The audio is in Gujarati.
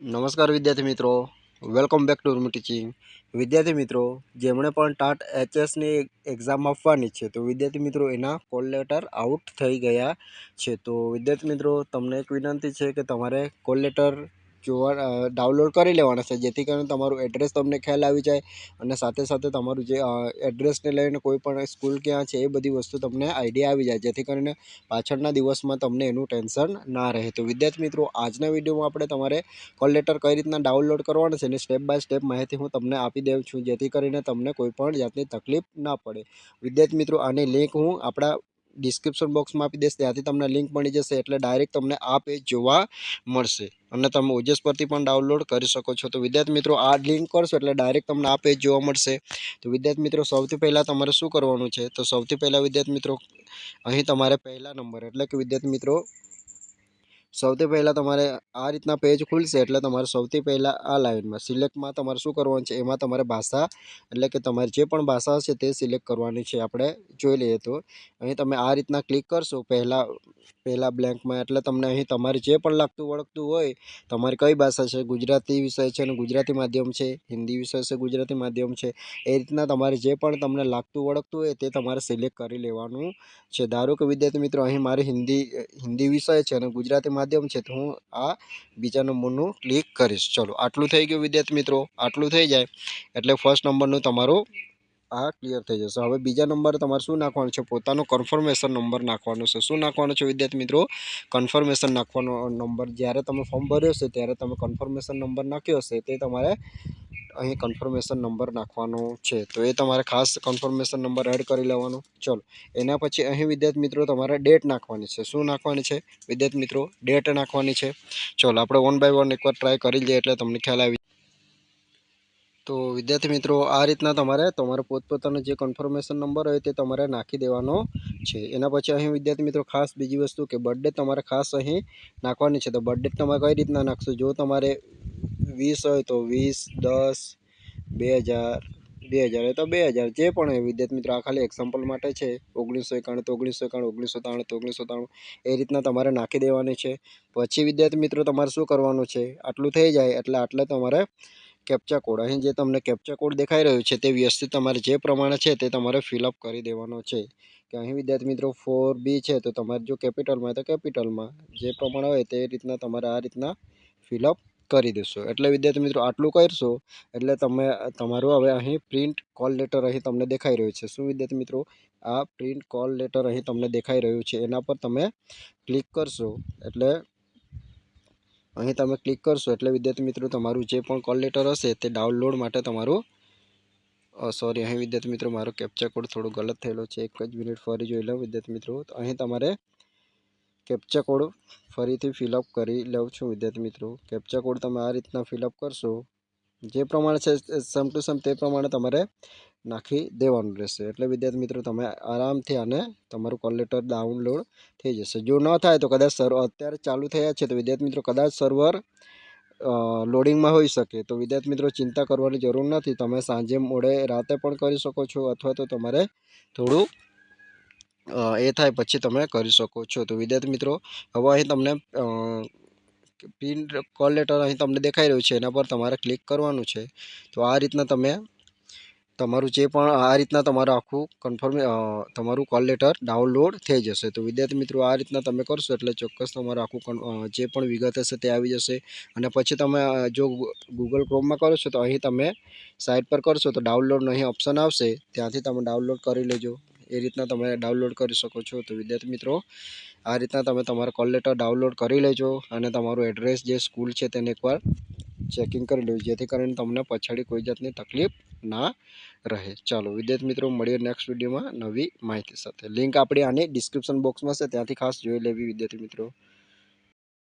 નમસ્કાર વિદ્યાર્થી મિત્રો, welcome back to Urmi teaching. વિદ્યાર્થી મિત્રો, જેમણે પણ ટાટ એચએસની એક્ઝામ આપવાની છે તો વિદ્યાર્થી મિત્રો એના કોલ લેટર આઉટ થઈ ગયા છે. તો વિદ્યાર્થી મિત્રો, તમને એક વિનંતી છે કે તમારે કોલ લેટર ડાઉનલોડ કરી લેવાના છે, જેથી કરીને તમારું એડ્રેસ તમને ખ્યાલ આવી જાય અને સાથે સાથે તમારું જે એડ્રેસને લઈને કોઈ પણ સ્કૂલ ક્યાં છે એ બધી વસ્તુ તમને આઈડિયા આવી જાય, જેથી કરીને પાછળના દિવસમાં તમને એનું ટેન્શન ના રહે. તો વિદ્યાર્થી મિત્રો, આજના વિડીયોમાં આપણે તમારે કોલ લેટર કઈ રીતના ડાઉનલોડ કરવાનો છે અને સ્ટેપ બાય સ્ટેપ માહિતી હું તમને આપી દઉં છું, જેથી કરીને તમને કોઈ પણ જાતની તકલીફ ના પડે. વિદ્યાર્થી મિત્રો, આની લિંક હું આપણા ડિસ્ક્રિપ્શન બોક્સમાં આપી દઈશ, ત્યાંથી તમને લિંક મળી જશે, એટલે ડાયરેક્ટ તમને આ પેજ જોવા મળશે અને તમે ઓજસ પરથી પણ ડાઉનલોડ કરી શકો છો. તો વિદ્યાર્થી મિત્રો, આ લિંક કરશો એટલે ડાયરેક્ટ તમને આ પેજ જોવા મળશે. તો વિદ્યાર્થી મિત્રો, સૌથી પહેલાં તમારે શું કરવાનું છે, તો સૌથી પહેલાં વિદ્યાર્થી મિત્રો અહીં તમારે પહેલા નંબર એટલે કે વિદ્યાર્થી મિત્રો સૌથી પહેલાં તમારે આ રીતના પેજ ખુલશે, એટલે તમારે સૌથી પહેલાં આ લાઇનમાં સિલેક્ટમાં તમારે શું કરવાનું છે, એમાં તમારે ભાષા એટલે કે તમારી જે પણ ભાષા હશે તે સિલેક્ટ કરવાની છે. આપણે જોઈ લઈએ તો અહીં તમે આ રીતના ક્લિક કરશો પહેલાં બ્લેન્કમાં, એટલે તમને અહીં તમારે જે પણ લાગતું વળગતું હોય, તમારી કઈ ભાષા છે, ગુજરાતી વિષય છે અને ગુજરાતી માધ્યમ છે, હિન્દી વિષય છે ગુજરાતી માધ્યમ છે, એ રીતના તમારે જે પણ તમને લાગતું વળગતું હોય તે તમારે સિલેક્ટ કરી લેવાનું છે. ધારો કે વિદ્યાર્થી મિત્રો અહીં મારે હિન્દી વિષય છે અને ગુજરાતી માધ્યમ છે, તો હું આ બીજા નંબરનું ક્લિક કરીશ. ચલો, આટલું થઈ ગયું વિદ્યાર્થી મિત્રો. આટલું થઈ જાય એટલે ફર્સ્ટ નંબરનું તમારું આ ક્લિયર થઈ જશે. હવે બીજા નંબરે તમારે શું નાખવાનું છે, પોતાનો કન્ફર્મેશન નંબર નાખવાનો છે. શું નાખવાનો છે વિદ્યાર્થી મિત્રો? કન્ફર્મેશન નાખવાનો નંબર. જ્યારે તમે ફોર્મ ભર્યો છે ત્યારે તમે કન્ફર્મેશન નંબર નાખ્યો હશે તે તમારે અહીં કન્ફર્મેશન નંબર નાખવાનો છે. તો એ તમારે ખાસ કન્ફર્મેશન નંબર એડ કરી લેવાનો. ચલો, એના પછી અહીં વિદ્યાર્થી મિત્રો તમારે ડેટ નાખવાની છે. શું નાખવાની છે વિદ્યાર્થી મિત્રો? ડેટ નાખવાની છે. ચલો, આપણે વન બાય વન એકવાર ટ્રાય કરી લઈએ એટલે તમને ખ્યાલ આવી. તો વિદ્યાર્થી મિત્રો, આ રીતના તમારે તમારો પોતપોતાનો જે કન્ફર્મેશન નંબર હોય તે તમારે નાખી દેવાનો છે. એના પછી અહીં વિદ્યાર્થી મિત્રો ખાસ બીજી વસ્તુ કે બર્થડે તમારે ખાસ અહીં નાખવાની છે. તો બર્થડે તમારે કઈ રીતના નાખશો? જો તમારે 20 હોય તો 20, 10, 2000, 2000 હોય તો 2000, જે પણ હોય વિદ્યાર્થી મિત્રો. આ ખાલી એક્ઝામ્પલ માટે છે. 1991 તો 1991, 1993 તો 1993, એ રીતના તમારે નાખી દેવાની છે. પછી વિદ્યાર્થી મિત્રો તમારે શું કરવાનું છે, આટલું થઈ જાય એટલે આટલે તમારે કેપ્ચા કોડ, અહીં જે તમને કેપ્ચા કોડ દેખાઈ રહ્યું છે તે વ્યવસ્થિત તમારે જે પ્રમાણે છે તે તમારે ફિલઅપ કરી દેવાનો છે. કે અહીં વિદ્યાર્થી મિત્રો 4B છે, તો તમારે જો કેપિટલમાં તો કેપિટલમાં જે પ્રમાણે હોય તે રીતના તમારે આ રીતના ફિલઅપ કરી દેશો. એટલે વિદ્યાર્થી મિત્રો આટલું કરશો એટલે તમે તમારું હવે અહીં પ્રિન્ટ કોલ લેટર અહીં તમને દેખાઈ રહ્યું છે. શું વિદ્યાર્થી મિત્રો? આ પ્રિન્ટ કોલ લેટર અહીં તમને દેખાઈ રહ્યું છે, એના પર તમે ક્લિક કરશો એટલે અહીં તમે ક્લિક કરશો એટલે વિદ્યાર્થી મિત્રો તમારું જે પણ કોલ લેટર હશે તે ડાઉનલોડ માટે તમારું સોરી, અહીં વિદ્યાર્થી મિત્રો મારો કેપ્ચા કોડ થોડો ગલત થયેલો છે. એક જ મિનિટ ફરી જોઈ લઉં વિદ્યાર્થી મિત્રો. તો અહીં તમારે કેપ્ચા કોડ ફરીથી ફિલઅપ કરી લઉં છું વિદ્યાર્થી મિત્રો. કેપ્ચા કોડ તમે આ રીતના ફિલઅપ કરશો, જે પ્રમાણે છે સેમ ટુ સેમ તે પ્રમાણે તમારે નાખી દેવાનું રહેશે. એટલે વિદ્યાર્થી મિત્રો તમે આરામથી આને તમારું કોલ લેટર ડાઉનલોડ થઈ જશે. જો ન થાય તો કદાચ સર્વર અત્યારે ચાલુ થયા છે તો વિદ્યાર્થી મિત્રો કદાચ સર્વર લોડિંગમાં હોઈ શકે. તો વિદ્યાર્થી મિત્રો ચિંતા કરવાની જરૂર નથી. તમે સાંજે મોડે રાતે પણ કરી શકો છો, અથવા તો તમારે થોડું એ થાય પછી તમે કરી શકો છો. તો વિદ્યાર્થી મિત્રો હવે અહીં તમને પિન કોલ લેટર અહીં તમને દેખાઈ રહ્યું છે, એના પર તમારે ક્લિક કરવાનું છે. તો આ રીતના તમે તમારું જે પણ આ રીતના તમારું આખું તમારું કોલ લેટર ડાઉનલોડ થઈ જશે. તો વિદ્યાર્થી મિત્રો આ રીતના તમે કરશો એટલે ચોક્કસ તમારું આખું જે પણ વિગત હશે તે આવી જશે. અને પછી તમે જો ગૂગલ ક્રોમમાં કરો છો તો અહીં તમે સાઇટ પર કરશો તો ડાઉનલોડનો અહીં ઓપ્શન આવશે, ત્યાંથી તમે ડાઉનલોડ કરી લેજો. એ રીતના તમે ડાઉનલોડ કરી શકો છો. તો વિદ્યાર્થી મિત્રો આ રીતના તમે તમારા કોલ લેટર ડાઉનલોડ કરી લેજો અને તમારું એડ્રેસ જે સ્કૂલ છે તેને એકવાર ચેકિંગ કરી લેજો, જેથી કરીને તમને પછાડી કોઈ જાતની તકલીફ ના રહે. ચાલો વિદ્યાર્થી મિત્રો, મળીએ નેક્સ્ટ વિડીયોમાં નવી માહિતી સાથે. લિંક આપણી આની ડિસ્ક્રિપ્શન બોક્સમાં છે, ત્યાંથી ખાસ જોઈ લેવી વિદ્યાર્થી મિત્રો.